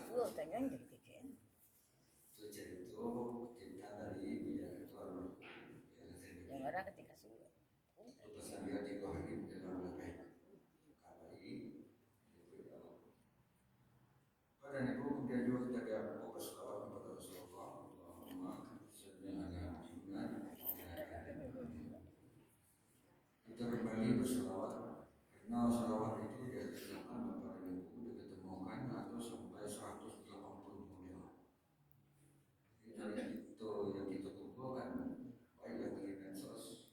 Itu tanya jadi kecil. Itu cerita kita dari biar itu Yang ada ketika sudah. itu pesan dia di hari dalam lakai kabai pada ibu kemudian juga kita ada fokus selawat kepada Rasulullah Allahumma salli ala Muhammad kita kembali berselawat karena selawat itu diajarkan kepada ibu diketemukan atau sampai 180 model. Dari itu yang kita kumpulkan baik dari medsos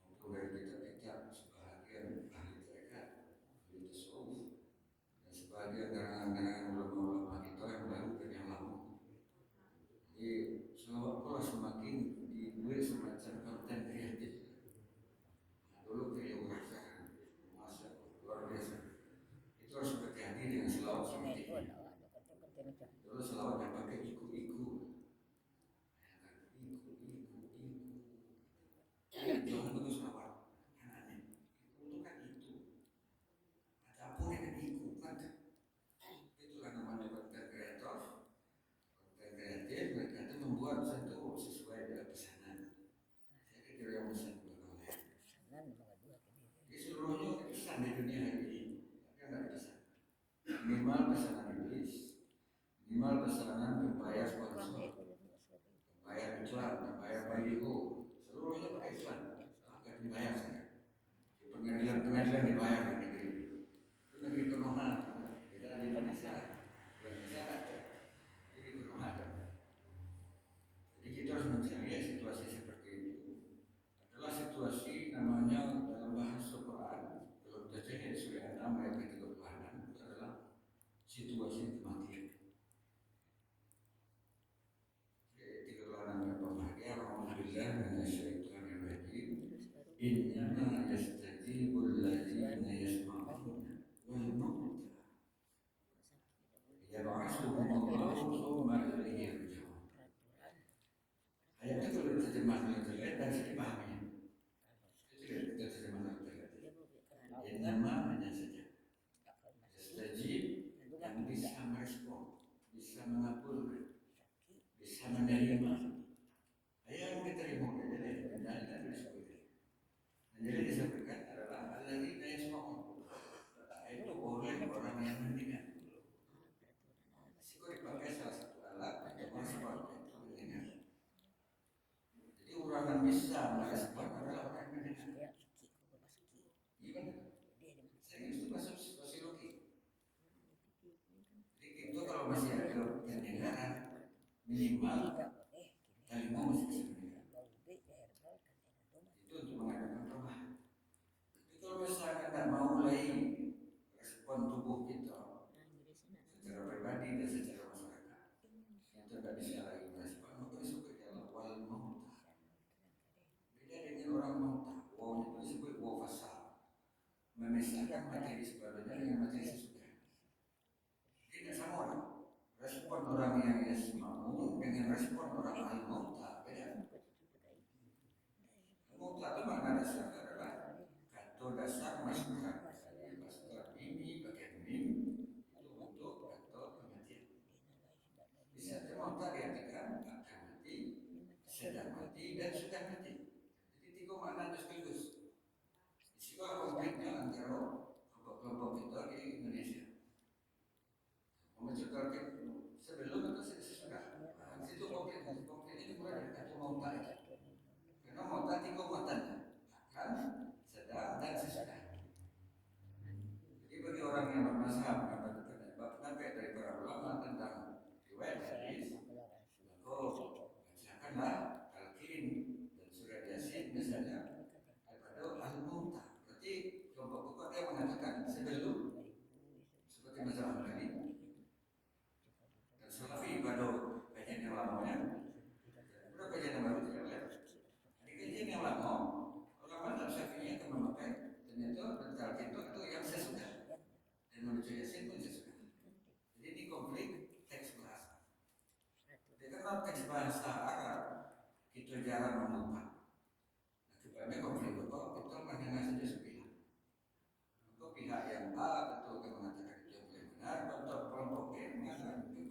maupun dari kitab-kitab sebahagian ahli tarekat, ahli tasawuf dan sebagian karangan-karangan ulama-ulama kita yang baru dan yang lama. Jadi selawat pula semakin dibuat semacam konten kreatif. Dulu beliau merasa masa luar biasa. Itu harus berhati-hati dengan selawat seperti ini. Dulu selawat yang pakai iku-iku. Jangan begitu selawat. Aneh. Itu kan itu. Ada pun yang iku kan. Itulah namanya konten kreatif. Konten kreatif mereka itu membuat satu sesuai dengan pesanan. Saya kira yang pesan beroleh. Di seluruhnya pesan di dunia ini, tapi nggak bisa. Minimal pesanan iblis, minimal pesanan pembayar sponsor, pembayar iklan, pembayar baliho, seluruhnya pakai iklan. Agar dibayar saya. Di pengadilan dibayar di negeri. Itu negeri kenohan, beda di Indonesia. Indonesia ada, jadi kenohan. Jadi kita harus mencari situasi seperti itu. Adalah situasi namanya dalam bahasa Quran dalam tajwid surah 6 ayat 36 adalah situasi kematian. Jadi 36 yang berbahagia alhamdulillah minasyaitonir rajim. Innama yastajibul ladzina yasma'una wal mauta yab'atsuhum Allahu tsumma ilayhi yurja'un. Ayat itu kalau diterjemah dengan jelek dan sedih pahami. Itu kita terjemah dengan jelek. Innama hanya saja. Yastajib yang bisa merespon, bisa mengabulkan, bisa menerima. Ayat yang diterima dari dan disebutkan. Dan jadi disebutkan adalah alladzina yasma'un. Itu boleh orang yang mendengar. Risiko dipakai salah satu alat untuk merespon itu mendengar. Jadi orang bisa merespon adalah orang yang mendengar. Gimana? Serius itu masuk sosiologi. Jadi itu kalau masih ada pendengaran minimal kalimat masih bisa mendengar. Itu untuk mengadakan perubahan. Tapi kalau misalkan tidak mau mulai respon tubuh kita secara pribadi dan secara masyarakat, itu tidak bisa lagi merespon, maka disebut adalah wal mauta. Beda dengan orang mauta. Wow itu disebut wow fasal, memisahkan materi sebelumnya dengan materi sesudah. Tidak sama orang. Respon orang yang yasma'un dengan respon orang al-mauta beda. Mauta itu makna dasar adalah kata dasar masdar. Masdar ini pakai mim itu untuk kata kematian. Bisa mauta diartikan akan mati, sedang mati dan sudah mati. Jadi tiga makna sekaligus. Disitulah konfliknya antara kelompok-kelompok kita di Indonesia. Menciptakan sebelum atau sesudah. Situ konflik ini mulai dari kata mauta itu. Karena mauta tiga matanya, akan, sedang dan sesudah. Jadi bagi orang yang bermasalah mendapatkan pendapat dari para ulama tentang riwayat hadis, maka bacakanlah talqin dan surat yasin misalnya daripada al-mauta. Berarti kelompok-kelompok yang mengatakan sebelum seperti masalah tadi. Dan salafi pada kajian yang lamanya, udah kajian yang baru tidak boleh. Di kajian yang lama, ulama dan syafi'i akan memakai ternyata talqin itu yang sesudah dan menuju yasin pun sesudah. Jadi ini konflik teks bahasa. Karena teks bahasa Arab itu jarang membuka. Nah, kebanyakan konflik itu kita mendengar saja sepihak. Untuk pihak yang A tentu akan mengatakan itu yang benar, untuk kelompok B mengatakan itu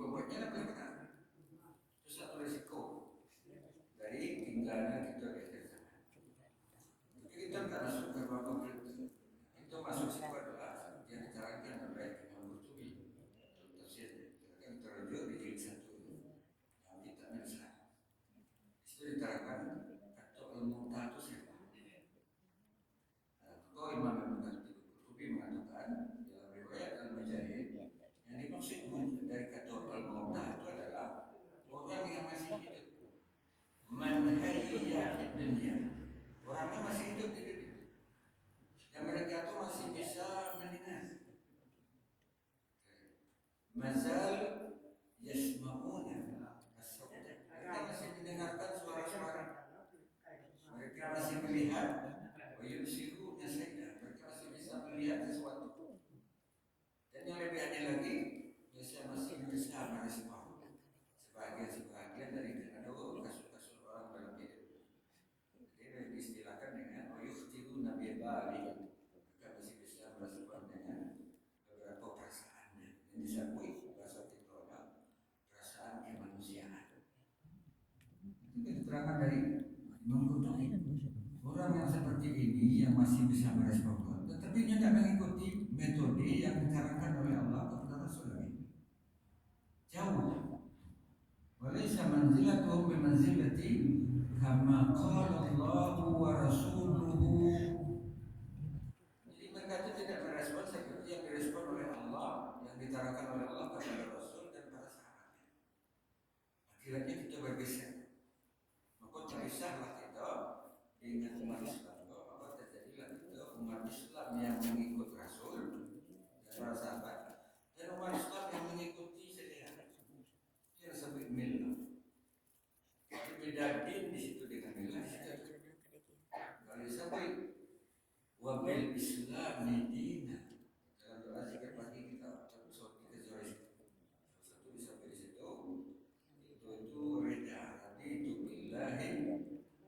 Itu keterangan dari Imam Qurtubi. Orang yang seperti ini yang masih bisa merespon God, tetapi dia tidak mengikuti metode yang disarankan oleh Allah kepada Rasulnya. Jauh. Walaysa manzilatuhum bimanzilati kama qala Allahu wa rasuluhu. Jadi mereka itu tidak merespon seperti yang direspon oleh Allah, yang ditarakan oleh Allah kepada Rasul dan para sahabatnya. Akhirnya kita bergeser. Maka terpisahlah kita dengan umat Islam. Maka terjadilah kita umat Islam yang mengikut Rasul dan para sahabat, dan umat Islam yang mengikuti sejarah. Yang disebut milah. Beda din di situ dengan milah. Kalau disebut wabil Islami dina, dalam doa zikir pagi kita satu disebut di situ itu reda itu billahi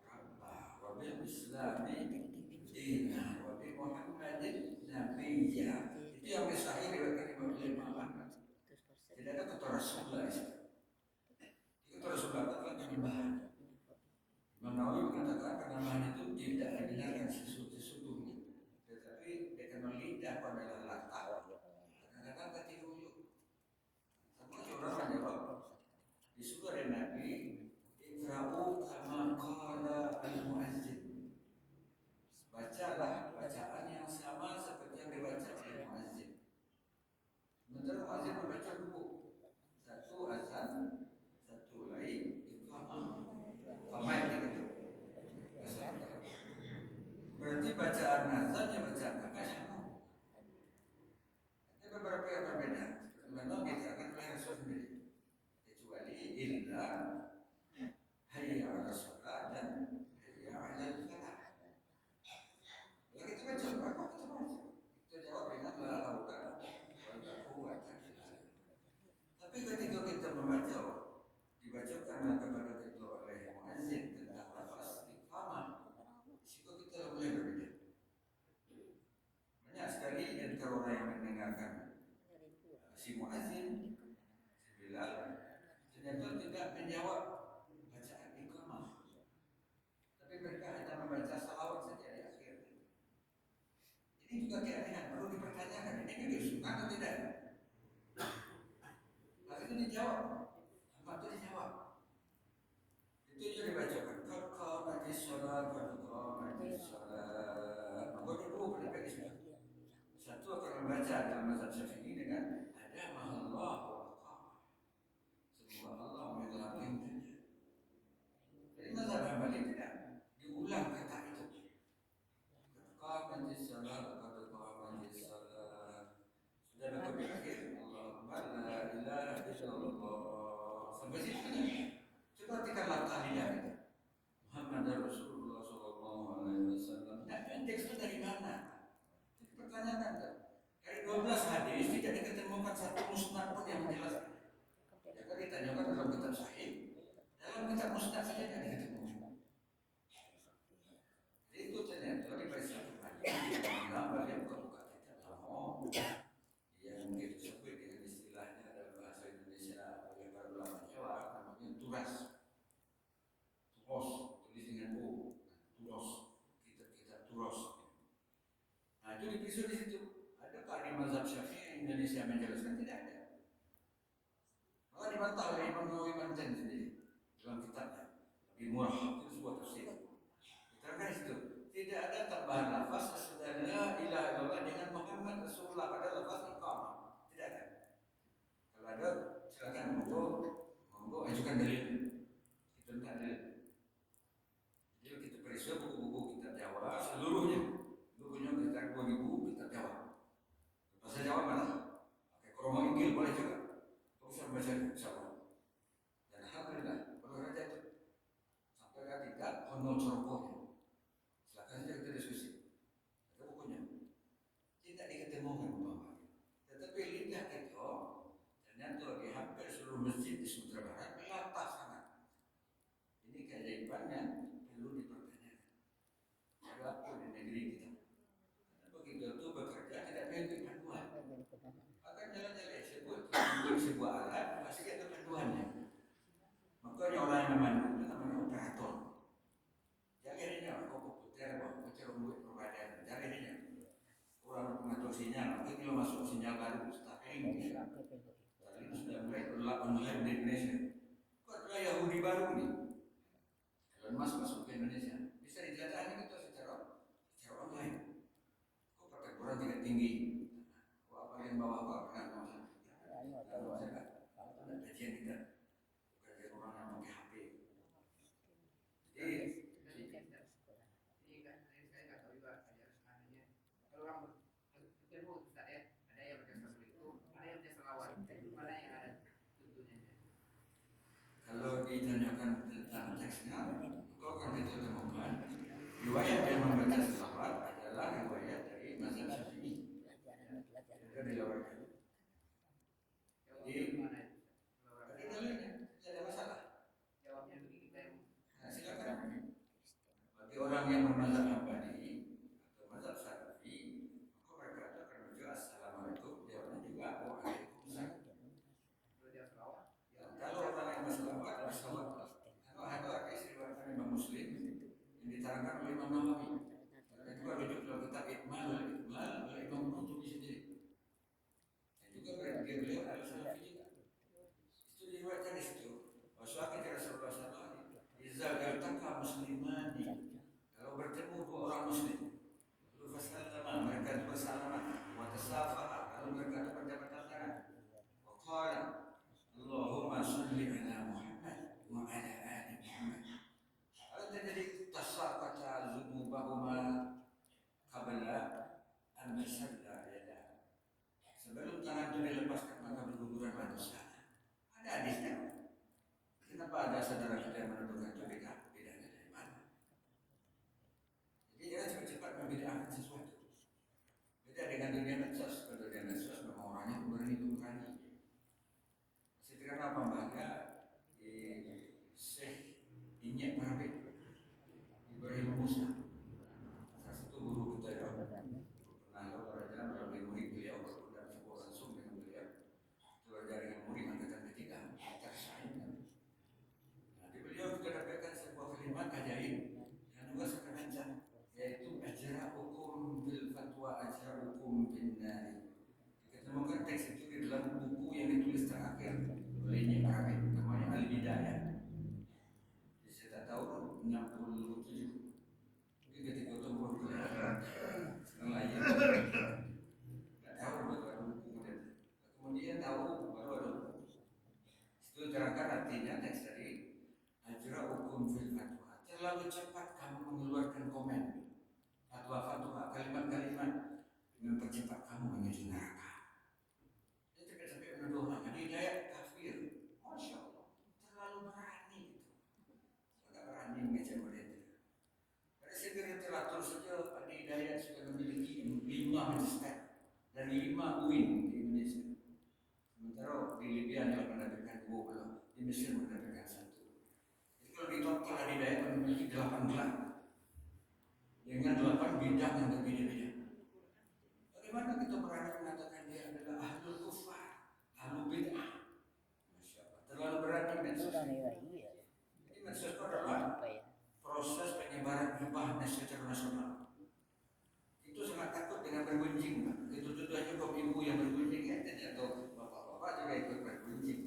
rabbah wabil Islami dina wabil Muhammadin nabiyya. Itu yang sahih diriwayatkan Imam Ahmad. Tidak ada kata Rasulullah. Kata Rasulullah adalah penyembahan. Imam Nawawi mengatakan penambahan itu tidak dibenarkan sesungguhnya, tetapi dengan lidah pada latah kadang-kadang ketiruyuk. Sama orang menjawab disuruh oleh Nabi, ikra'u kama qala al-muazzin. Bacalah bacaan yang sama seperti yang dibaca oleh muazzin. Sementara muazzin membaca dua, satu azan, satu lain iqamah. Berarti bacaan azan yang bacaan apa sama? Ada beberapa yang berbeda. Memang diterangkan oleh Rasul sendiri. Kecuali illa hayya 'ala shalah dan hayya 'ala falah. Kalau kita baca apa kita baca? Kita jawab dengan la haula wala quwwata illa billah. Tapi ketika kita membaca dibacakan kepada kita oleh muazzin tentang lafaz iqamah, risiko kita mulai berbeda. Banyak sekali antara orang yang mendengarkan si muazzin, si Bilal, ternyata tidak menjawab bacaan iqamah, tapi mereka hanya membaca salawat saja di akhir. Ini juga keanehan, perlu dipertanyakan. Ini disunat atau tidak? Akhirnya dijawab. Itu dijawab. Itu juga dibacakan. Qamatis shalah, qamatis shalah. Maka dulu pendapat Islam. Satu akan membaca dalam mazhab Syafi'i dengan ada mahallah wa aqamah. Semoga Allah mengelakkannya. Jadi mazhab Hambali tidak diulang kata itu. Qamatis shalah, qamatis shalah. Sudah betul akhir. Allahumma la ilaha illallah. Sampai situ. Coba perhatikan tahiyat itu. Muhammad Rasulullah sallallahu alaihi wasallam. Nah, teks itu dari mana? Itu pertanyaan kan? Dari 12 hadis tidak diketemukan satu musnad pun yang menjelaskan. Ya kan ditanyakan dalam kitab sahih. Dalam kitab musnad saja tidak diketemukan. Itu ternyata diperiksa kembali. Mengapa dia buka kitab lama? Yang mungkin disebut dengan istilahnya dalam bahasa Indonesia oleh para ulama Jawa namanya turas. Turos, tulis dengan O. Turos, kitab-kitab turos. Nah itu diperiksa di situ. Adakah di mazhab Syafi'i Indonesia menjelaskan? Tidak ada. Maka dibantah oleh Imam Nawawi Manjan sendiri dalam kitabnya. Lebih murah itu sebuah tafsir. Diterangkan di situ. Tidak ada tambahan lafaz sesudah la ilaha illallah dengan Muhammad Rasulullah pada lafaz iqamah. Tidak ada. Kalau ada silakan monggo ajukan dalil. Itu tak dalil. Jadi kita periksa buku-buku kitab Jawa seluruhnya. Bukunya kita 2000 kitab Jawa. Bahasa Jawa mana? Pakai kromo Inggil boleh juga. Kau bisa membaca Jawa. Dan alhamdulillah kalau raja itu sampai ke tingkat honor cerobohnya. Silakan saja kita diskusi. Ada bukunya. Tidak diketemukan umpamanya. Tetapi lidah kita ternyata di hampir seluruh masjid di Sumatera Barat melatah sangat. Ini keajaibannya perlu dipertanyakan. Berlaku di negeri kita. Karena begitu itu bekerja tidak memiliki panduan. Akan jalan-jalan sebuah alat pasti ada panduannya. Makanya orang yang memandu itu namanya operator. baru nih. Elon Musk masuk ke Indonesia, bisa dijajahnya kita secara online. Kok pakai kurang tidak tinggi? Kok apa yang bawah kenapa masalah? Ada kajian kita, bukan orang yang pakai HP. Jadi kalau ditanyakan tentang teksnya, kau akan kita temukan riwayat yang membaca selawat adalah riwayat dari mazhab Syafi'i. Itu dilawatkan. Jadi ada dalilnya, tidak ada masalah. Nah, silakan. Bagi orang yang bermazhab Hambali atau mazhab Syafi'i, maka mereka akan menuju assalamualaikum, jawabnya juga waalaikumsalam. Kalau orang yang berselawat, ada hadis riwayat Imam Muslim yang diterangkan oleh Imam Nawawi. Itu rujuk dalam kitab Ikmal oleh Imam Qurtubi sendiri. Dan juga beliau adalah Salafi juga. Itu diriwayatkan di situ. Waswaqi Rasulullah SAW. Izza galtaka muslimani. Kalau bertemu dua orang Muslim, lalu fasallama, mereka itu bersalaman. Wa tasafaha, lalu mereka itu berjabat tangan. Wa qala Allahumma salli ala Muhammad wa ala ali Muhammad. Kalau terjadi tasaqata dzunubahuma qabla an yasadda yada. Sebelum tangan itu dilepaskan maka berguguran manusia. Ada hadisnya. Kenapa ada saudara kita yang menuduhkan itu bid'ah? Bid'ahnya dari mana? Jadi jangan cepat-cepat membid'ahkan sesuatu. Beda dengan dunia medsos. Kalau dunia medsos memang orangnya berani. Karena pembangga di Syekh Inyek Marabi Ibrahim Musa, salah satu guru kita ya, pernah belajar melalui murid beliau, dan sebuah langsung dengan beliau, belajar dengan murid angkatan ketiga, tersaing. Nanti beliau juga dapatkan sebuah kalimat ajaib yang juga sangat rancang, yaitu ajra'ukum bil fatwa ajra'ukum bin nari. Kita temukan teks itu di dalam buku yang ditulis terakhir olehnya kami, namanya Al-Bidayah. Di sekitar tahun 67. Jadi ketika itu berkuliah, setelah itu nggak tahu baru ada buku kemudian tahu baru ada buku. Itu terangkan artinya teks tadi ajra'ukum fil fatwa. Terlalu cepat kamu mengeluarkan komen fatwa-fatwa, kalimat-kalimat dengan percepat kamu menuju neraka. Dia sampai menuduh Ahmad Hidayat. Masya Allah, terlalu berani itu. Tidak berani mengejar mereka. Dari segi literatur saja, Pak Hidayat sudah memiliki 5 magister dan 5 UIN di Indonesia. Sementara di Libya telah menerbitkan 20, di Mesir menerbitkan 1. Jadi kalau di total Pak Hidayat memiliki 8 gelar dengan 8 bidang yang berbeda-beda. Bagaimana kita berani mengatakan dia adalah ahlul kufar, ahlul bid'ah? Terlalu berani medsos. Jadi medsos itu adalah proses penyebaran hibahnya secara nasional. Itu sangat takut dengan bergunjing. Itu tujuannya kaum ibu yang bergunjing atau bapak-bapak juga ikut bergunjing.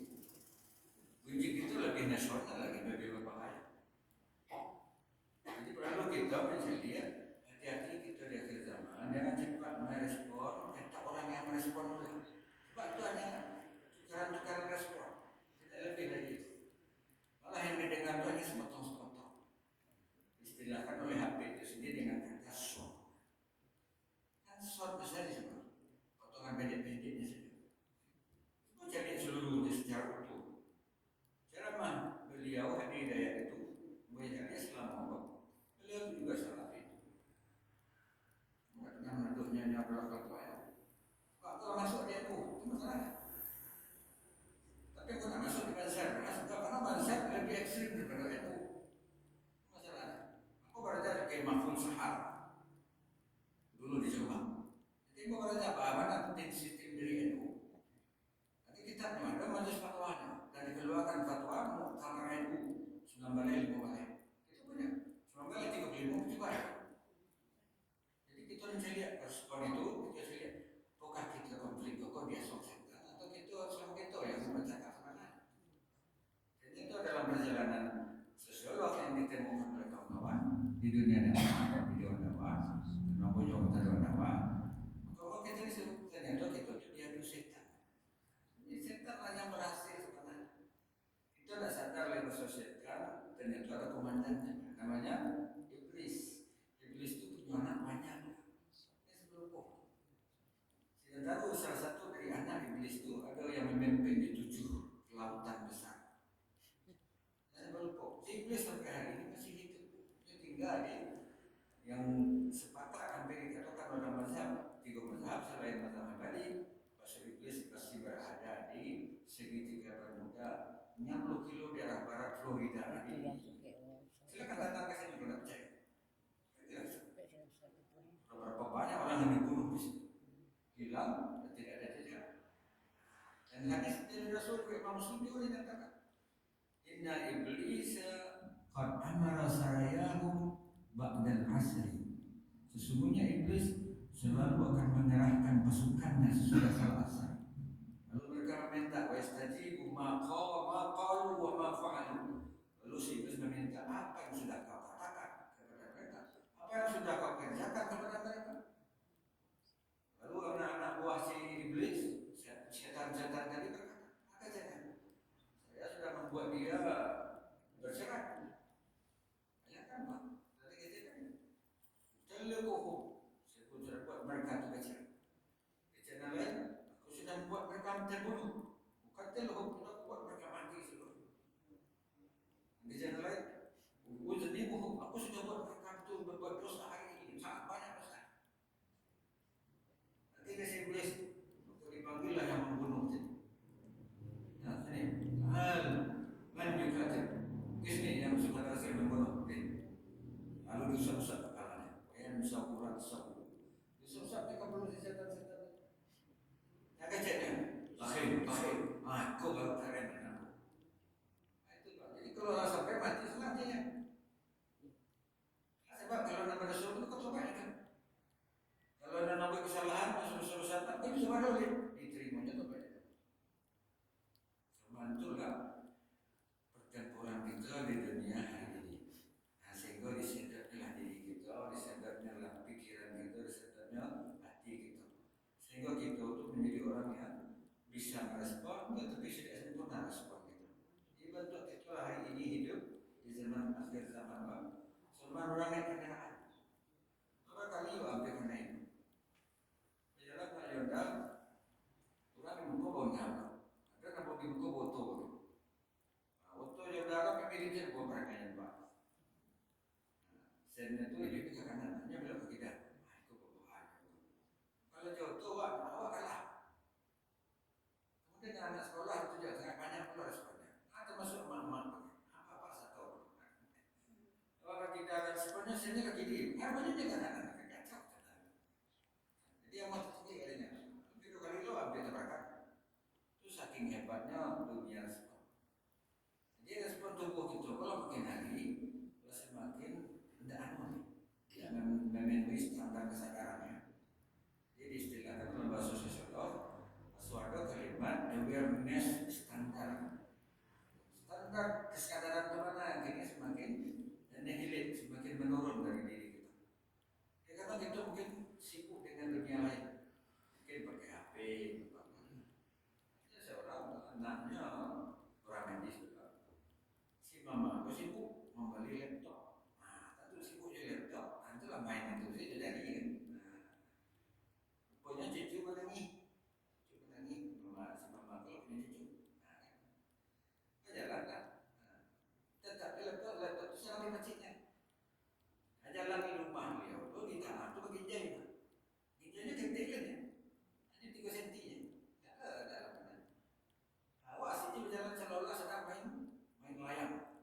Gunjing itu lebih nasional lagi, lebih berbahaya. Jadi perlu kita menjadi hati-hati kita di akhir zaman. Jangan cepat merespon, kita orang yang merespon dulu. Sebab itu hanya tukaran-tukaran respon. Lebih dari itu. Malah yang didengar itu hanya sepotong-sepotong. Istilahkan oleh HP itu sendiri dengan kata short. Kan short bisa disebut potongan pendek-pendeknya saja. Itu jadi seluruhnya secara utuh. Ceramah beliau Hadi Hidayat itu banyak Islam Allah. Beliau juga Salafi. Dengan menuduhnya adalah fatwa. Kalau masuk dia itu masalah. Tapi bukan masuk di mazhab, karena mazhab lebih ekstrim daripada NU. Masalahnya, aku belajar ke Mahfuz Sahar dulu di Jombang. Jadi aku belajar mana penting sistem dari NU. Nanti kitabnya ada majelis fatwanya dan dikeluarkan fatwa Muktamar NU 1955. Itu banyak. 1935 itu banyak. Jadi kita bisa lihat respon itu, kita bisa lihat apakah kita konflik kok dia sukses atau kita sama kita yang membaca. Itu dalam perjalanan di dunia dakwah, di dunia dakwah, kenapa jauh dari dakwah? Kalau kita disebut ternyata kita diadu setan. Ini setan lah yang berhasil sebenarnya. Kita tidak sadar lewat setan, ternyata ada komandannya, namanya iblis. Iblis itu punya anak banyak. Ini sebelum kita tahu salah satu dari anak iblis itu ada yang memimpin di 7 lautan besar. Saya berlupa. Si iblis sampai hari ini masih hidup. Dia tinggal di yang sepakat hampir dikatakan oleh mazhab 3 mazhab selain mazhab Hambali. Pasal iblis pasti berada di segitiga bermuda 60 kilo di arah barat Florida ini. Silakan datang ke sini kalau percaya. Berapa banyak orang yang dibunuh di sini, hilang dan tidak ada jejak. Dan hadis dari Rasul Imam Muslim juga dikatakan, Inna iblisa qad amara sarayahum ba'dal asri. Sesungguhnya iblis selalu akan menyerahkan pasukannya sesudah salat asar. Lalu mereka meminta wa yastajibu ma qalu wa ma fa'alu. Lalu si iblis meminta apa yang sudah kau katakan kepada mereka, apa yang sudah kau kerjakan kepada mereka. Lalu anak-anak buah si iblis, setan-setan tadi berkata, maka jangan, saya sudah membuat dia bercerai. Bayangkan Pak, tadi kita kan telekohum, saya pun sudah buat mereka itu bercerai. Di channel lain, aku sudah membuat mereka terbunuh. Bukan telekohum, sudah buat mereka mati seluruh. Di channel lain, aku sudah buat mereka itu berbuat dosa hari ini, sangat banyak dosa. Nanti si iblis dipanggillah yang membunuh tadi. Nah, sini. Man yukatil. Kisni yang sudah berhasil membunuh. Lalu diusap-usap kepalanya. Yang saburan sabu. Diusap-usap mereka perlu setan-setan. Yang kecilnya. Akhir. Kau baru keren. Nah, itu Pak. Jadi kalau sampai mati selanjutnya. Sebab kalau nama Rasul itu kau coba kan. Kalau ada nabi kesalahan, suruh setan, itu bisa balik. Diterimanya tuh banyak. Semantul pertempuran kita di dunia hari ini. Nah, sehingga disedarnya diri kita, disedarnya pikiran kita, disedarnya hati kita. Sehingga kita itu menjadi orang yang bisa merespon, tetapi tidak sempurna respon kita. Ini bentuk kita hari ini hidup di zaman akhir zaman Pak. Zaman orang yang kendaraan. Berapa kali hampir kena ini. Jalan Yordal, orang yang buka bawahnya. Ada yang dibuka botol. Botol Yordal kan militer buat mereka yang Pak. Sen itu hidup ke kanan, hanya belok ke kiri. Itu berbahaya. Kalau jatuh, awak kalah. Kemudian anak sekolah itu juga sangat banyak pula responnya. Termasuk emak-emak. Apa-apa satu. Kalau kita responnya sini ke kiri, harusnya ke kanan. Jadi yang mati tinggi kalinya. Tapi kali itu hampir terbakar. Itu saking hebatnya dunia respon. Jadi respon tubuh kita kalau makin hari, semakin tidak aman. Dia memenuhi standar kesadarannya. Jadi istilahnya dalam bahasa sosiolog, suatu kalimat awareness standar. Standar kesadaran mana kini semakin nihilin, semakin menurun dari diri kita. Ya, karena kita mungkin sibuk dengan dunia lain, mungkin pakai HP, ya, seorang anaknya orang medis juga. Si mama aku sibuk membeli laptop. Nah, tentu sibuk jual laptop. Nanti lah main itu sih jadi kan. Nah, punya cucu menangis, mama si mama kalau punya cucu. Nah, jalan lah. Tetapi laptop itu selalu di masjidnya. Jalan di rumah beliau, di tanah itu bagi jahit. Ginjalnya gede kan ya, hanya 3 cm. Tidak ada dalam benar. Awak sini berjalan seolah-olah sedang main layang.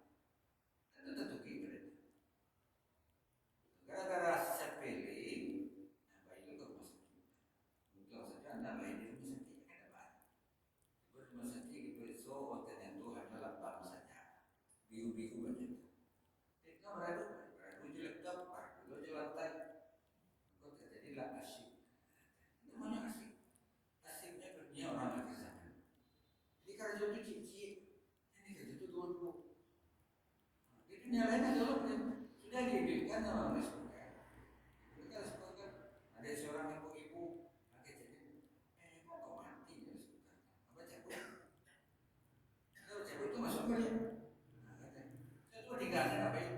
Itu tentu kita. Gara-gara sepele, bayi itu ke rumah sakit. Mungkin saja anda lahir di rumah sakit, ada apa? Di rumah sakit itu ternyata hanyalah bam saja, biu-biu banyak. Kita beradu laptop, beradu di lantai. Kok terjadilah asyik. Namanya asyik. Asyiknya dunia orang akhir zaman. Jadi kerja itu cicit, ini kerja itu dulu. Di dunia lain ada loh, sudah di dididikan orang surga. Kita sepakat ada seorang ibu-ibu pakai jadi kok mati ya surga. Apa cabut? Kalau cabut itu masuk ke dia. Saya tuh tinggalnya apa ya?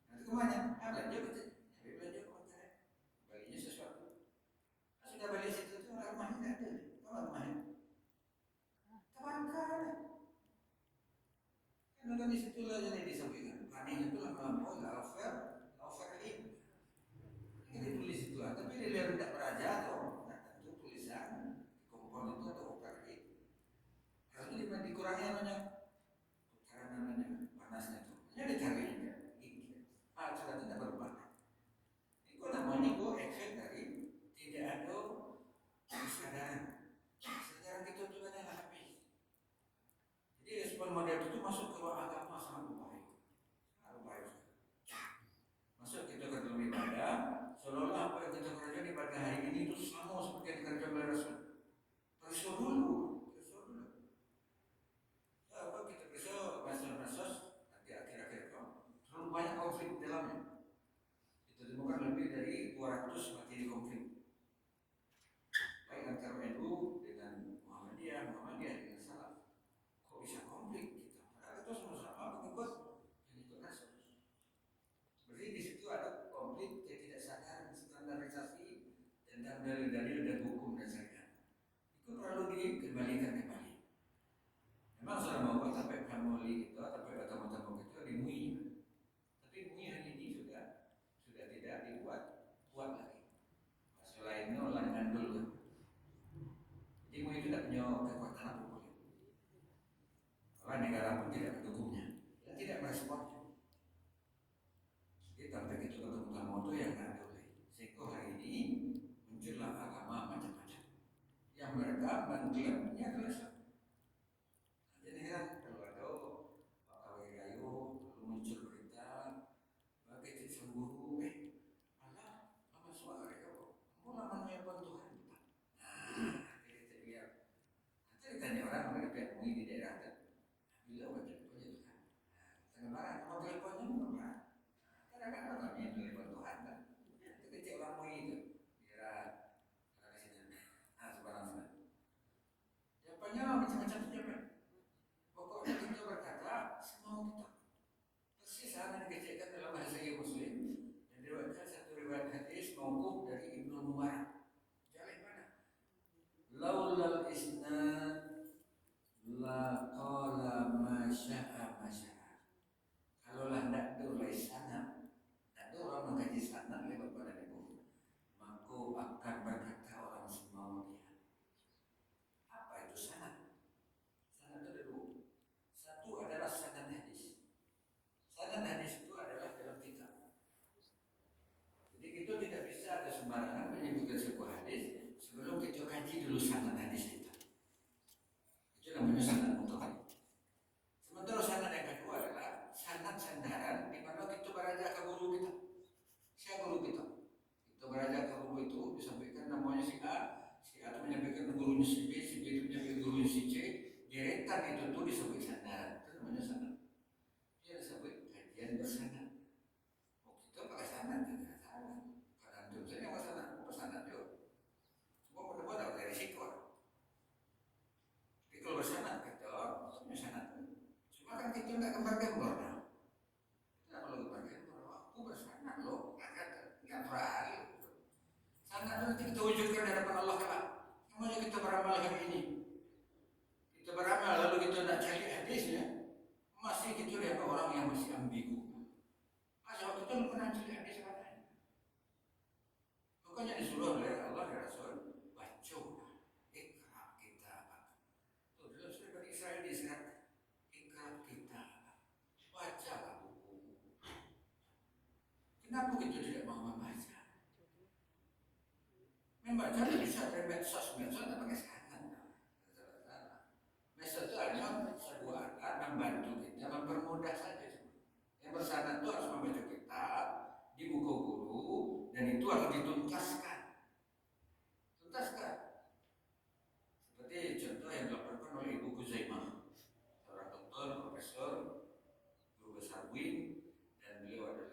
Nanti kemana? Belanja betul. Habis belanja ke hotel. Balinya sesuatu. Sudah balik situ tuh rumahnya nggak ada. Tahu rumahnya? Terbakar. Karena di situ lah yang disampaikan. Panen itu lama-lama nggak fair ini. Ini ditulis itu lah. Tapi di luar tidak beraja atau tentu tulisan kompon itu atau fair ini. Harusnya dikurangi namanya. Karena namanya panasnya itu. Hanya dicari juga. Sudah tidak berubah. Itu namanya efek dari tidak ada kesadaran. Kesadaran kita juga tidak habis. Jadi respon model itu masuk ke ruang agama sangat berbahaya. Sangat berbahaya. Masuk kita ke dalam ibadah, seolah-olah apa yang kita kerjakan ibadah hari ini itu sama seperti yang dikerjakan oleh Rasul. Periksa dulu. Apa kita periksa masalah-masalah nanti akhir-akhir itu terlalu banyak konflik di dalamnya. Kita temukan lebih dari 200 materi konflik. Baik antara NU dengan Muhammadiyah dengan Salaf. Kok bisa konflik kita? Padahal itu sama-sama mengikut Rasul. Berarti di situ ada konflik ketidaksadaan standarisasi tentang dalil-dalil dan hukum dan syariat. Itu perlu dikembalikan kembali. Memang sudah mau sampai family kita, sampai tamu-tamu kita dimui. Tapi MUI hari ini sudah tidak dibuat lagi. Selain itu lain dulu. Jadi MUI itu tidak punya kekuatan apapun. Orang negara pun tidak mendukungnya dan tidak merespon. Jadi sampai kita ketemu tamu itu yang tidak boleh. Sehingga hari ini muncullah agama macam-macam yang mereka mengklaimnya adalah satu. Jadi kan kalau ada Pak Kayu muncul berita bagi cemburu, malah lama suara ya, mulai menyebut Tuhan kita. Jadi dia, nanti ditanya orang mereka MUI di daerah kan, bila wajib punya Tuhan. Sekarang mau teleponnya berapa? Kadang-kadang orang yang telepon Tuhan kan, itu kecil orang MUI itu, kira kesini, sebarang. Jawabannya macam-macam saja. Pokoknya kita berkata semau kita. Persis sama dikecilkan dalam bahasa yang Muslim yang diriwayatkan satu riwayat hadis mauquf dari Ibnu Mubarak. Jalan mana? Laulal isnad la qala ma syaa ma syaa. Kalaulah tidak ada oleh sanad, tidak ada orang mengkaji sanad lewat pada ibu, maka akan berkata orang semau dia. Apa itu sanad? Sanad itu ada dua. Satu adalah sanad hadis. Sanad hadis itu adalah dalam kitab. Jadi kita tidak bisa ada sembarangan menyebutkan sebuah hadis sebelum kita kaji dulu sanad hadis itu. Itu namanya sanad mutawatir. Sementara sanad yang kedua adalah sanad sandaran di mana kita beranjak ke guru kita. Siapa guru kita? Kita beranjak ke guru itu disampaikan namanya si A itu menyampaikan ke gurunya si B itu menyampaikan ke gurunya si C. Deretan itu tuh disebut sanad. Itu namanya sanad. Dia disebut kajian bersanad. Kita pakai sanad tidak salah. Karena itu saya yang sanad, bukan sanad juga. Semua mudah-mudahan ada dari risiko. Tapi kalau bersanad kita punya sanad. Cuma kan kita nggak gambar-gambar. Kita perlu gambar-gambar. Aku bersanad loh. Nggak berani. Sanad itu nanti kita wujudkan di hadapan Allah kelak. Semuanya kita beramal hari ini. Kita beramal lalu kita tidak cari hadisnya. Masih kita lihat orang yang masih ambigu. Masa waktu itu pernah cari hadis katanya. Makanya disuruh oleh Allah dan Rasul baca ikra kitab. Tuh dalam surah Bani Israil disebut ikra kitab. Bacalah buku. Kenapa kita tidak mau membaca? Membaca bisa dari medsos tidak pakai sanad. Medsos itu hanya sebuah alat membantu kita mempermudah saja. Yang bersanad itu harus membaca kitab di buku guru dan itu harus dituntaskan. Tuntaskan. Seperti contoh yang dilakukan oleh Ibu Kuzaimah, seorang dokter, profesor, guru besar UIN, dan beliau adalah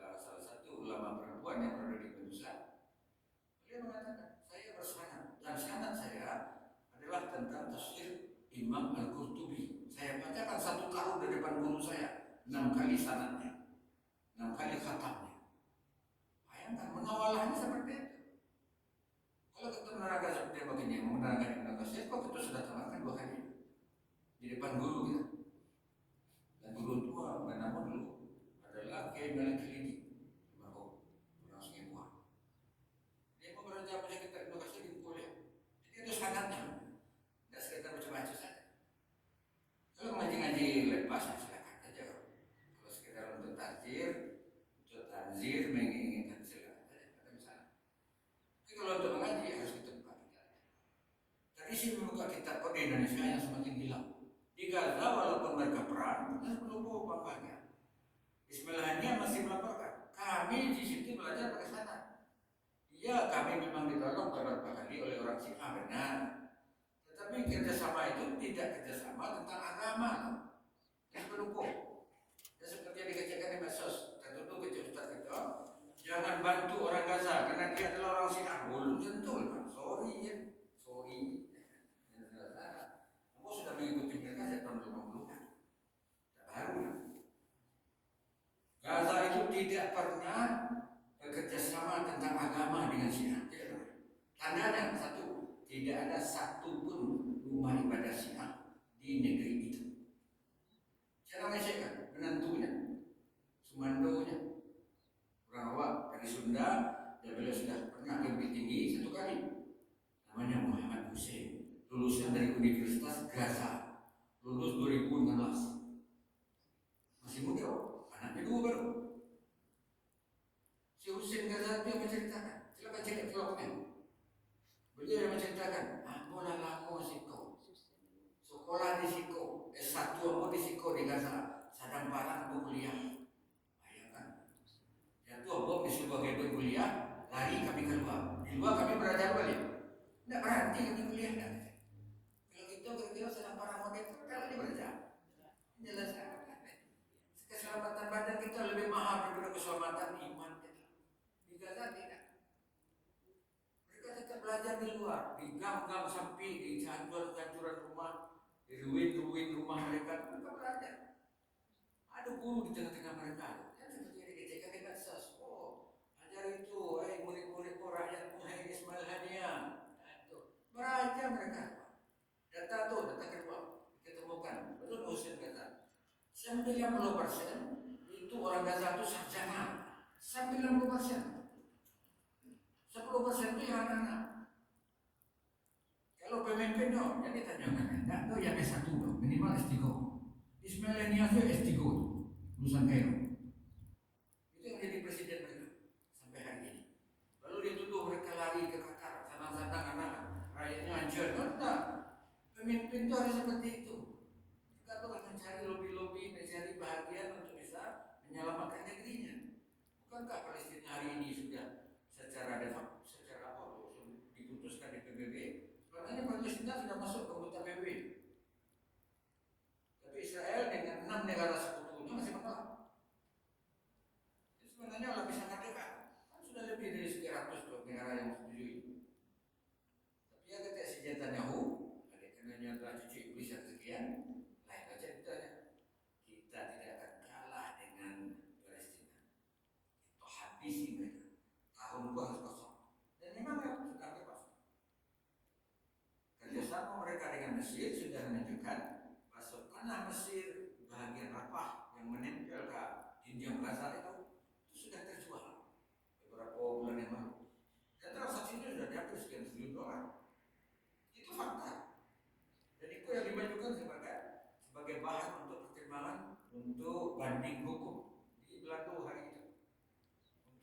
6 kali sanatnya, 6 kali khatamnya. Bayangkan mengawalnya seperti itu. Kalau kita menerangkan seperti begini, mau menerangkan Ibnu Katsir, kok kita sudah terangkan 2 kali di depan guru kita. Dan guru itu nama dulu adalah Kiai Malik Khalidi, orang Singapura. Dia mengajar apa kita Ibnu Katsir di kuliah. Jadi itu sangatnya, tidak sekedar baca-baca saja. Kalau ngaji-ngaji lepas, silakan saja. Kalau sekedar untuk takjir, untuk tanzir, menginginkan silakan saja, ada masalah. Tapi kalau untuk mengaji harus kita buka kitab. Tradisi membuka kitab di Indonesia yang semakin hilang. Di Gaza walaupun mereka perang, mereka belum bapaknya. Bismillahirrahmanirrahim masih melaporkan. Kami di situ belajar pakai sanad. Iya, kami memang ditolong beberapa kali oleh orang Syiah, benar. Tetapi kerjasama itu tidak kerjasama tentang agama, yang pendukung. Ya seperti yang dikecilkan di medsos, tertutup kecil Ustaz itu, jangan bantu orang Gaza karena dia adalah orang Syiah. Belum tentu, Pak. Sorry ya, sorry. Aku sudah mengikuti mereka sejak tahun 80-an. Baru. Gaza itu tidak pernah bekerja sama tentang agama dengan Syiah. Tandanya satu, tidak ada satu pun rumah ibadah Syiah di negeri itu. Saya menyaksikan menantunya, Sumandonya, orang awak dari Sunda, dan beliau sudah pernah lebih tinggi 1 kali. Namanya Muhammad Hussein, lulusan dari Universitas Gaza, lulus 2016. Masih muda, anaknya 2 baru. Si Hussein Gaza itu yang menceritakan, silakan cek vlognya. Beliau yang menceritakan, aku lalaku Siko, sekolah di Siko, S1 aku di Siko di Gaza, sadang parah aku kuliah. Bayangkan, jatuh bom di sebuah gedung kuliah, lari kami keluar. Di luar kami belajar balik. Tidak berarti kami kuliah. Kalau kita kira-kira sedang parah mau kalau ini belajar. Jelas kan? Keselamatan badan kita lebih mahal daripada keselamatan iman kita. Di Gaza tidak. Mereka tetap belajar di luar, di gang-gang sepi, di hancuran-hancuran rumah, di ruin-ruin rumah mereka belajar. Ada guru di tengah-tengah mereka. Yang seperti ini dikecilkan di medsos. Oh, ajar itu, murid-murid rakyatmu, Ismail Hania. Belajar mereka. Data keluar, ditemukan. Betul Hussein kata, 90% itu orang Gaza itu sarjana. 90%. 10% itu yang anak-anak. Kalau pemimpin dong, jadi tanyakan, enggak tuh yang S1 dong, minimal S3. Ismail Nias itu S3, lulusan Kairo. Itu yang jadi presiden mereka sampai hari ini. Lalu dituduh mereka lari ke Qatar, sana-sana anak rakyatnya hancur. Enggak, pemimpin itu harus seperti itu. Kita tuh akan mencari lobby-lobby, mencari bahagian untuk bisa menyelamatkan negerinya. Bukankah Palestina hari ini sudah secara diputuskan di PBB? Sebenarnya Palestina sudah masuk ke anggota PBB. Tapi Israel dengan 6 negara sekutunya masih menolak. Itu sebenarnya lebih sangat dekat. Kan sudah lebih dari sekian ratus negara yang setuju. Tapi ya ketika si Netanyahu, karena telah cuci iblis yang sekian, lain aja ceritanya. Kita tidak akan kalah dengan Palestina. Itu habisi mereka. Tahun harus kosong. Dan memang sudah kosong. Kerjasama mereka dengan Mesir sudah menunjukkan bahwa tanah Mesir bagian Rafah yang menempel ke dinding Gaza itu sudah terjual beberapa bulan yang lalu. Dan transaksinya sudah diambil sekian triliun dolar. Itu fakta. Dan itu yang dimajukan sebagai bahan untuk pertimbangan untuk banding hukum di Belanda hari itu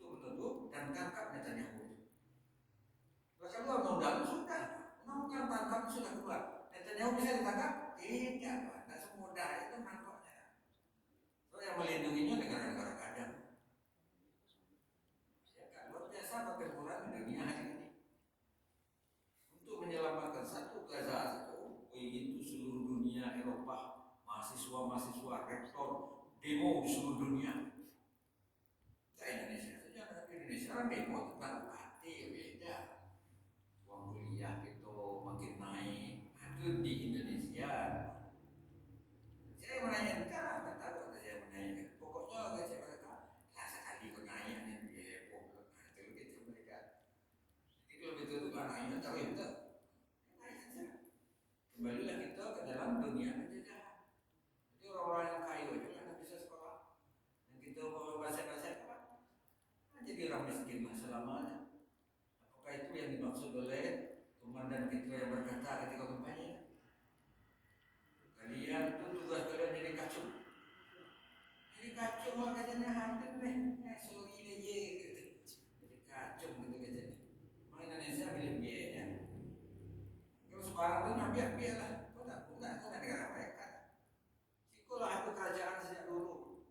untuk menuduh dan tangkap Netanyahu. Kalau undang-undang sudah, undang-undang tangkap sudah keluar. Netanyahu bisa ditangkap? Tidak, tidak semudah itu nangkapnya. So yang melindunginya negara-negara kadang. Ya kan, luar biasa pertempuran di dunia hari ini untuk menyelamatkan satu Gaza itu seluruh dunia Eropa, mahasiswa-mahasiswa, rektor, demo di seluruh dunia. Tidak Indonesia saja, tapi Indonesia kan demo tentang UKT beda. Uang kuliah itu makin naik, itu di Indonesia. Saya menanyakan, nggak tahu saya menanyakan itu taruh itu. Kembalilah kita ke dalam dunia penjajahan. Jadi orang-orang yang kaya aja nggak bisa sekolah. Yang kita mau bahasa-bahasa apa? Nah, jadi orang miskin lah selamanya. Apakah itu yang dimaksud oleh komandan kita yang berkata ketika kampanye? Kalian itu tugas kalian jadi kacung. Jadi kacung lah katanya hampir deh. Sorry aja gitu. Jadi kacung gitu katanya. Orang Indonesia bilang biaya. Kalau sekarang itu biar lah. Kau tak negara mereka. Sikulah itu kerajaan sejak dulu.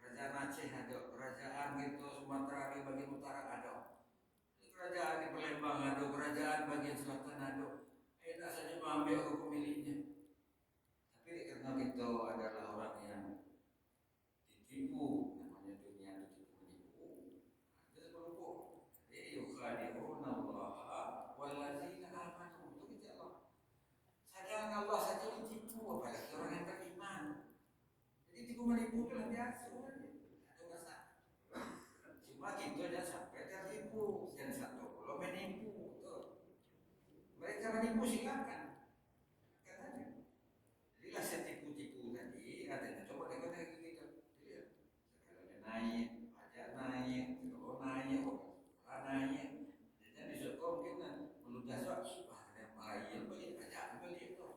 Kerajaan Aceh ada, kerajaan gitu Sumatera di bagian utara ada, kerajaan di Palembang ada, kerajaan bagian selatan ada. Enak saja mengambil hukum miliknya. Tapi karena kita adalah orang yang ditipu, namanya dunia itu ditipu-nipu. Ada seberapa? Yukhadi'una Allah wallazina amanu. Itu kita Allah. Sadar Allah saja ditipu, apalagi orang yang beriman. Jadi tipu menipu itu biasa. Cuma kita jangan sampai tertipu, jangan satu kalau menipu. Mereka menipu silakan. Katanya. Jadilah setipu-tipu tadi, katanya coba kita gitu. Lihat, sekarang naik, pajak naik, kalau naik, naik. Jadi di Soko mungkin belum dasar, wah ada bayar beli pajak beli itu.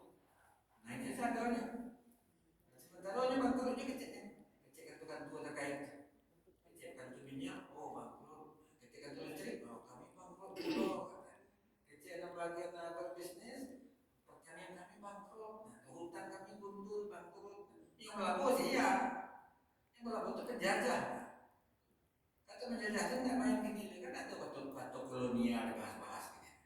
Naiknya sadarnya. Sebentarnya bangkrutnya kecil kan tua terkait. Kecil kan minyak, oh bangkrut. Ketika listrik, oh kami bangkrut dulu. Kecil bagian berbisnis, pertanian kami bangkrut. Hutan kami gundul bangkrut. Yang melabur sih ya. Yang melabur itu penjajah. Kata penjajah itu nggak main gini, kan ada waktu kolonial dibahas-bahas gitu.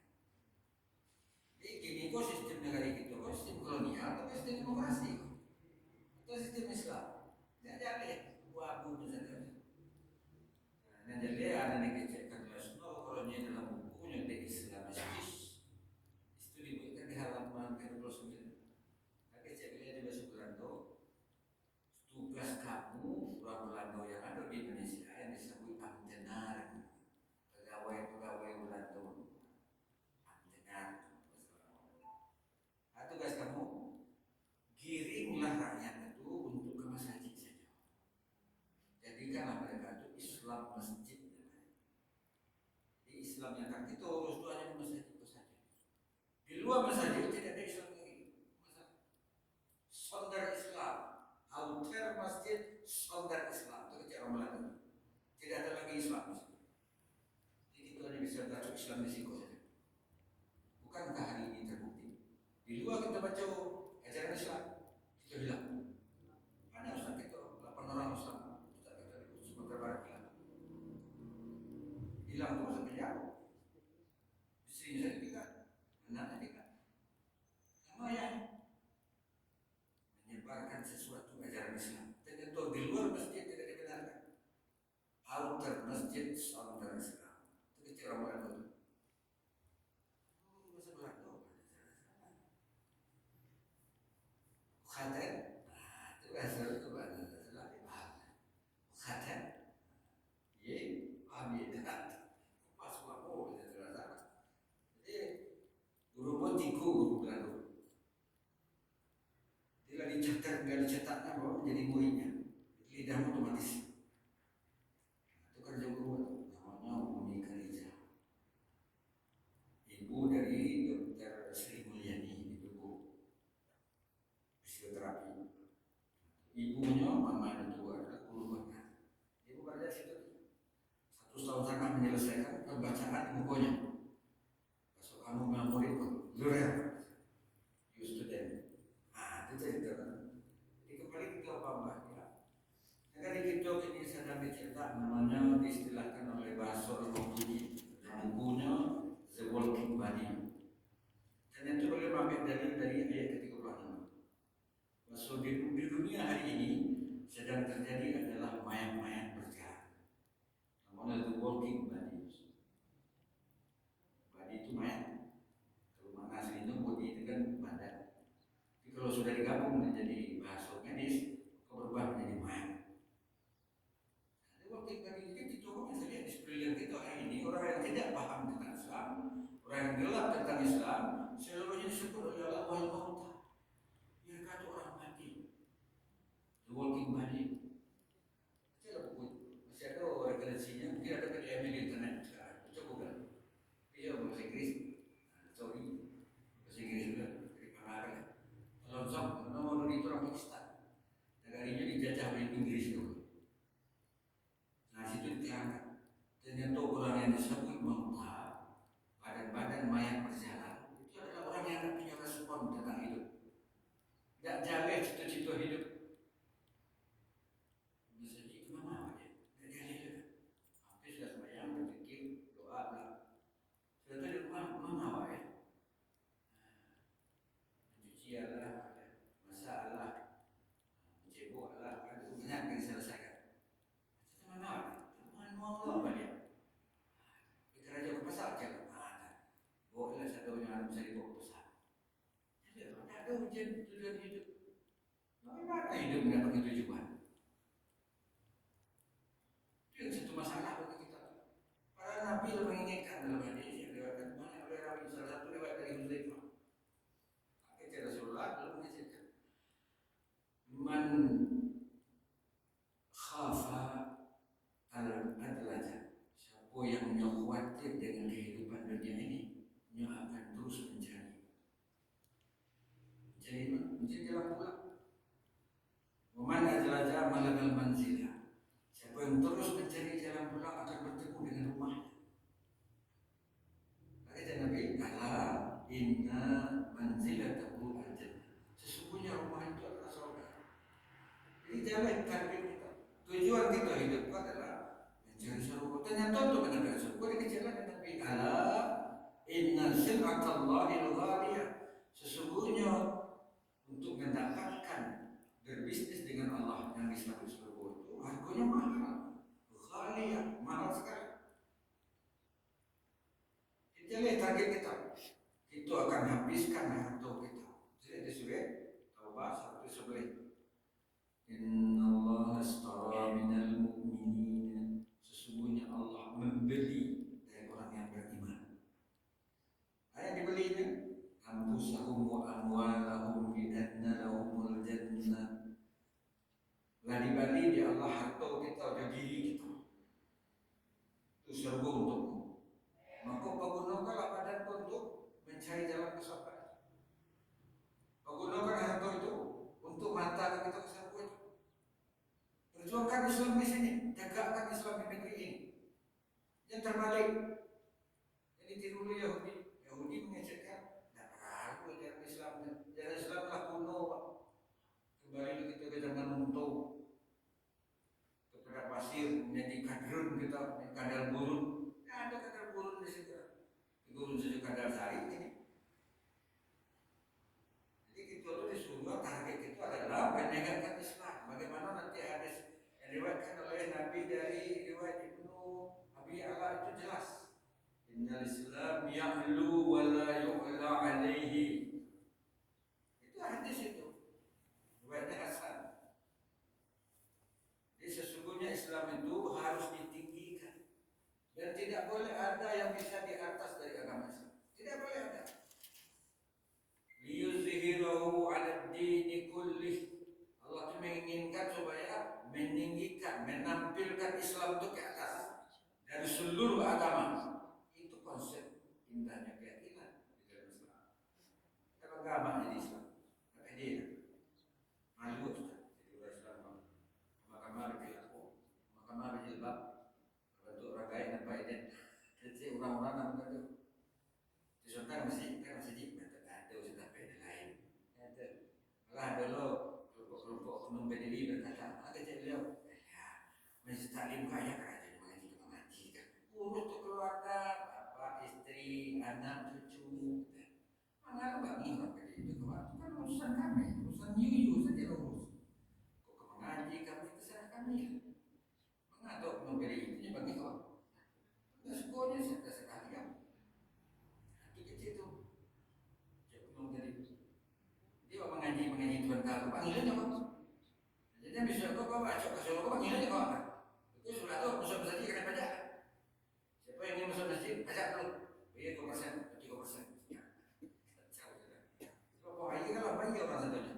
Jadi gini kok sistem negara gitu, kok sistem kolonial, tapi sistem demokrasi. Itu sistem Islam. Tidak jadi abu misalnya. Nah, jadi ada yang dikecekkan nasional kalau dia dalam bukunya The Islamistis. Itu dibuatkan di halaman 29. Nah, keceknya di bahasa Belanda. Tugas kamu orang Belanda yang ada di Indonesia yang disebut amtenar, pegawai-pegawai Belanda. Amtenar. Nah, tugas kamu giringlah rakyat itu untuk ke masjid saja. Jadikanlah mereka itu Islam masjid. Di Islam yang kan itu urus itu hanya masjid itu saja. Di luar masjid tidak ada Islam lagi. Sondar Islam, outer masjid, sondar Islam itu cara Belanda. Tidak ada lagi Islam. Jadi itu hanya bisa baca Islam di situ saja. Bukankah hari ini terbukti? Di luar kita baca ajaran Islam, kita bilang ada Ustaz kita 8 orang Islam. Barat hilang terus sampai jauh. Istrinya saya bilang, anaknya bilang, sama ya menyebarkan sesuatu ajaran Islam. Ternyata di luar masjid tidak dibenarkan. Outer masjid, outer Islam. Itu kecil orang itu. Bahasa Belanda. Khaten, itu bahasa itu bahasa Khaten. Guru Belanda. Dia dicetaknya bahwa menjadi muridnya. Lidah otomatis. Itu kerja guru namanya Umi Khadijah. Ibu dari Dr. Sri Mulyani di Tugu fisioterapi. Ibunya mama itu adalah guru banget. Ibu kerja situ 1 tahun sangat menyelesaikan pembacaan bukunya. Besok kamu murid pun Lurel, you student. Itu cerita. Jadi kembali ke Bambang ya. Negara kita ini sedang dicetak namanya diistilahkan oleh bahasa orang bunyi bukunya The Walking Body. Dan itu boleh mengambil dari ayat ke-36. Maksud di dunia hari ini sedang terjadi adalah mayat-mayat berjalan. Namanya The Walking Body. Body itu mayat. Aslinya body itu kan badan. Jadi kalau sudah digabung menjadi bahasa medis, berubah menjadi mayat. Jadi waktu itu kita coba misalnya di sekeliling kita hari ini orang yang tidak paham tentang Islam, orang yang gelap mendapatkan tujuan. Itu satu masalah bagi kita. Para nabi menginginkan dalam hadis yang diriwayatkan oleh Rawi, salah satu riwayat dari Hudzaifah. Kata Rasulullah belum mengajarkan man khafa al-adlaja, siapa yang khawatir dengan kehidupan dunia ini, dia akan terus mencari jalan pulang. Man adlaja malagal manzilah, siapa yang terus mencari jalan pulang akan bertemu dengan rumahnya. Kata Nabi, ala inna manzilatahu al-jannah, sesungguhnya rumah itu adalah surga. Jadi jangan target kita, tujuan kita hidup adalah mencari surga. Ternyata untuk mencapai surga ini jalan Nabi, ala inna sil'atallahi al-ghaliyah, sesungguhnya untuk mendapatkan berbisnis dengan Allah yang disebut surga itu harganya mahal, ghaliyah, mahal sekali. Jadi target kita akan habiskan harta kita. Jadi di surah Taubah 111, Inna Allah astara minal mu'minin, sesungguhnya Allah membeli dari orang yang beriman. Ayat dibelinya anfusahum wa amwalahum bi anna lahumul jannah. Lah dibeli di Allah harta kita dan diri kita. Itu surga untukmu. Maka pergunakanlah badanku untuk mencari jalan ke surga. Pergunakan harta itu untuk mata kita ke surga itu. Perjuangkan Islam di sini, tegakkan Islam di negeri ini. Yang terbalik, jadi tiru Yahudi. Yahudi mengajarkan, tak perlu ajaran Islam. Ajaran Islam lah kuno, Pak. Kembali kita ke zaman untuk kepada pasir, menjadi kadrun kita, kadal burun. Ada kadal burun di situ. Gurun saja kadal sari ini. Jadi kita itu disuruh target itu adalah menegakkan Islam. Bagaimana nanti hadis yang diriwayatkan oleh Nabi dari riwayat Ibnu Abi Ala itu jelas. Innal Islam ya'lu wa la yu'la alaihi. Itu hadis itu. Riwayatnya Hasan. Jadi sesungguhnya Islam itu harus ditinggikan. Dan tidak boleh ada yang bisa di atas dari agama Islam. Tidak boleh ada. Liyuzhirahu 'ala ad-dini kullih. Allah itu menginginkan supaya meninggikan, menampilkan Islam itu ke atas dari seluruh agama. Itu konsep indahnya keyakinan di dalam Islam. Kalau agama jadi Islam, apa dia? Malu sudah jadi orang Islam. Mahkamah berlaku, mahkamah berjilbab, berbentuk ragai dan baiden. Jadi orang-orang namanya itu disuntar masih ada sudah beda lain. Malah dulu kelompok oknum PDI berkata, ada beliau, masjid taklim kaya kerajaan mengaji kan. Urus tu keluarga, bapak, istri, anak, cucu. Mana bagi orang PDI itu kan urusan kami, urusan you saja urus. Kok mengaji kami terserah kami. Mengatur oknum PDI itu bagi orang. Sekolahnya saya terserah dia. Itu kecil tu. Oknum PDI. Dia mengaji Tuhan kau, panggilannya apa? Jadi bisa kau baca ke Solo, panggilannya kau apa? Itu sudah tahu masuk masjid kena pajak. Siapa yang ingin masuk masjid, pajak dulu. Biar 2%, 3%. Ya, jauh sudah. Kalau hari kan lama ya orang satunya.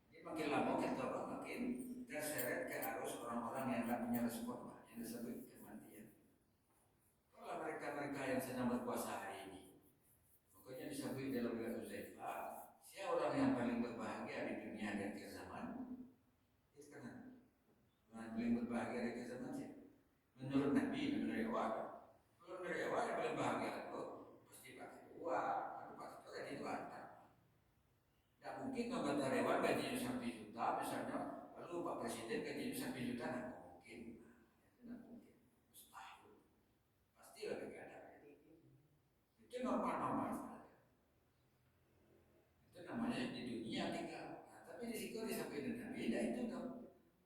Jadi makin lama kita makin terseret ke arus orang-orang yang tak punya respon, yang disebut kematian. Kalau mereka-mereka yang sedang berkuasa hari ini, pokoknya disebut dalam riwayat Hudzaifah, siapa orang yang paling berbahagia di dunia dan akhir zaman? Itu kan yang paling berbahagia di akhir zaman sih. Menurut Nabi, menurut awal. Kalau menurut awal yang paling bahagia itu pasti pakai uang, kalau pakai itu gaji itu ada. Tidak mungkin kalau kata Rewan gajinya 1 juta misalnya, lalu Pak Presiden gajinya 1 juta, nah mungkin. Tidak mungkin, mustahil. Pasti lebih ada. Itu normal-normal saja. Itu namanya di dunia tinggal. Nah, tapi di situ disampaikan Nabi, tidak itu dong.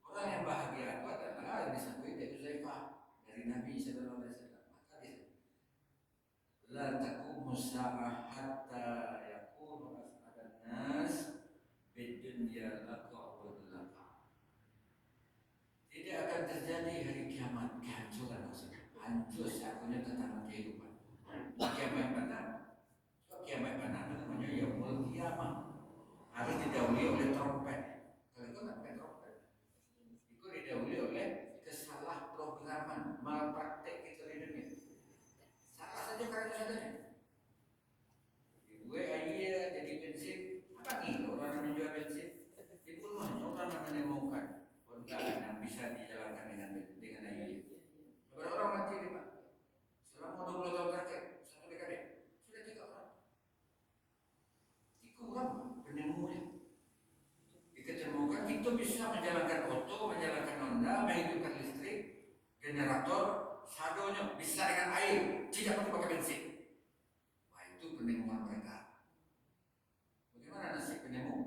Orang yang bahagia itu adalah yang disampaikan dari Hudzaifah, dari Nabi Sallallahu Alaihi Wasallam. Maka dia la taqumu sa'ah hatta yakunu as'adan nas bid dunya laka wa akan terjadi hari kiamat, kehancuran maksudnya. Hancur seakunya tatanan kehidupan. Kiamat mana? Kiamat mana namanya yaumul kiamah. Harus didahului oleh trompet. Kalau itu nggak pakai trompet. Itu didahului oleh kesalah programan, malpraktek kita di dunia. Salah saja karena sadanya. Gue aja jadi bensin, apa nih orang yang menjual bensin? Dibunuh orang yang menemukan perusahaan yang bisa dijalankan dengan air. Berapa orang mati ini Pak? Selama 20 tahun terakhir, satu dekade, sudah 3 orang. Kurang penemunya. Diketemukan itu bisa menjalankan oto, menjalankan Honda, menghidupkan listrik, generator, shadow-nya bisa dengan air, tidak perlu pakai bensin. Wah itu penemuan mereka. Bagaimana nasib penemu?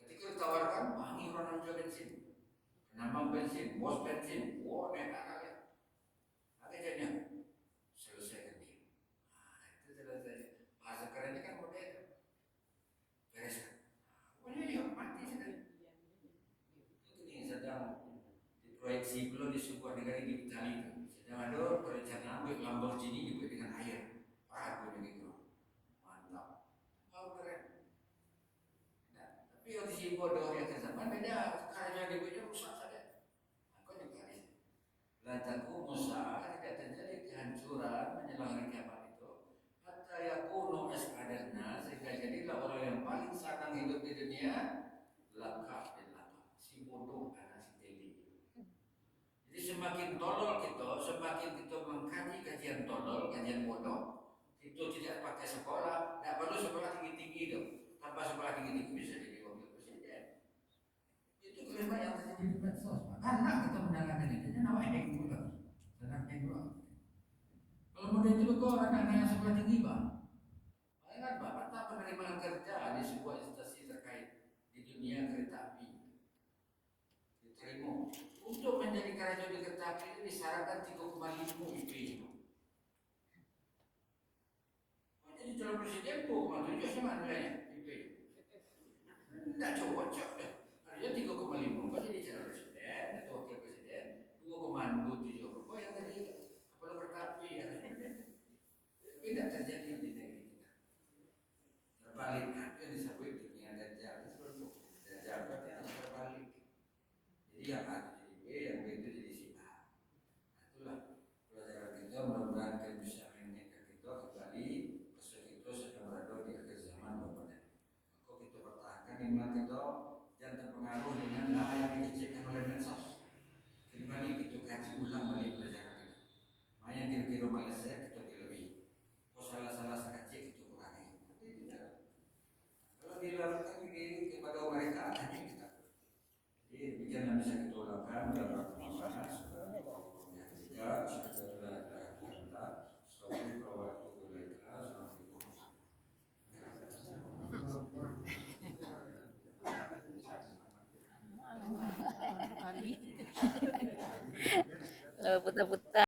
Ketika ditawarkan, wangi orang jual bensin, penambang bensin, bos bensin, wah enak kali. Apa jadinya? Selesaikan dia. Nah itu selesai. Bahasa kerennya kan modern. Bereskan. Pokoknya dia mati sekali. Itu nih sedang diproyeksi belum di sebuah negara di Italia itu. Sedang ada perencanaan buat Lamborghini dibuat dengan air. Aku begitu. Mantap. Oh keren. Nah, tapi kalau di bodoh yang ke zaman beda. Karya dibuatnya rusak saja. Aku juga di sini. Lantaku Musa tidak terjadi kehancuran menjelang hari kiamat itu. Hatta yakunu as'adanna sehingga jadilah orang yang paling senang hidup di dunia lakah dan lakah. Si bodoh karena si teli. Jadi semakin tolol kita, semakin kita mengkaji kajian tolol, kajian bodoh, itu tidak pakai sekolah, tidak perlu sekolah tinggi-tinggi itu. Tanpa sekolah tinggi-tinggi bisa jadi wakil presiden. Itu kelima yang terjadi di medsos. Karena kita mendengarkan itu, jadi nama hack dulu, senang hack dulu. Kalau model itu betul anak-anak yang sekolah tinggi Pak. Ingat Pak, mata penerimaan kerja di sebuah instansi terkait di dunia kereta api diterima. Untuk menjadi karyawan di kereta api itu disyaratkan 3,5 IP. Jadi calon presiden 2,7 sama nilainya IP. Tidak cocok deh. Harusnya 3,5. Kok jadi calon presiden atau wakil presiden 2,27. Oh yang tadi perlu kereta api ya. Tidak terjadi di negeri kita. Terbalik, itu yang disebut dunia dajjal. Dajjal berarti yang terbalik. Jadi yang A jadi B, yang B itu jadi si A. Nah, itulah pelajaran kita. Mudah-mudahan kita bisa mengingatkan kita kembali pesan kita sedang berada di akhir zaman Bapak. Maka kita pertahankan iman kita jangan terpengaruh dengan apa yang diciptakan oleh medsos. Kembali kita kaji ulang balik pelajaran kita. Mana yang kira-kira meleset kita dilebih. Salah-salah sekecil itu kurangi. Kalau dilakukan begini kepada mereka hanya kita. Jadi demikian bisa kita ulangkan dalam mana yang tidak setelah kita sebagai waktu mereka putar-putar.